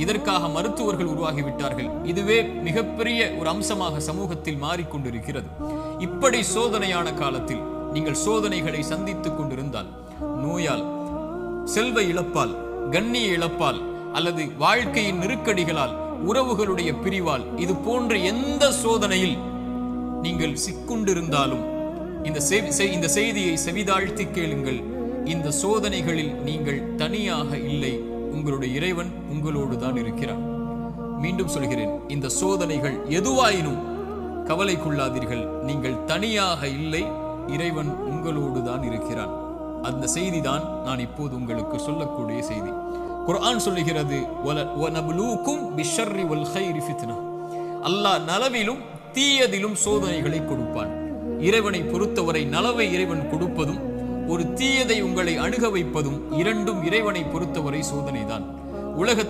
இதற்காக மருத்துவர்கள் உருவாகிவிட்டார்கள். இதுவே மிகப்பெரிய ஒரு அம்சமாக சமூகத்தில் மாறிக்கொண்டிருக்கிறது. இப்படி சோதனையான காலத்தில் நீங்கள் சோதனைகளை சந்தித்துக் கொண்டிருந்தால், நோயால், செல்வ இழப்பால், கண்ணிய இழப்பால், அல்லது வாழ்க்கையின் நெருக்கடிகளால், உறவுகளுடைய பிரிவால், இது போன்ற எந்த சோதனையில் நீங்கள் சிக்குண்டிருந்தாலும் இந்த செய்தியை செவிதாழ்த்தி கேளுங்கள். இந்த சோதனைகளில் நீங்கள் தனியாக இல்லை, உங்களுடைய இறைவன் உங்களோடு தான் இருக்கிறார். மீண்டும் சொல்கிறேன், இந்த சோதனைகள் எதுவாயினும் கவலை கொள்ளாதீர்கள், நீங்கள் தனியாக இல்லை, இறைவன் உங்களோடு தான் இருக்கிறான். அந்த செய்தி தான் நான் இப்போது உங்களுக்கு சொல்லக்கூடிய செய்தி. குர்ஆன் சொல்லுகிறது, அல்லாஹ் நலவிலும் தீயதிலும் சோதனைகளை கொடுப்பான். இறைவனை பொறுத்தவரை நலவை இறைவன் கொடுப்பதும் ஒரு தீயதை உங்களை அணுக வைப்பதும் இரண்டும் இறைவனை பொறுத்தவரை சோதனைதான். உலகத்தில்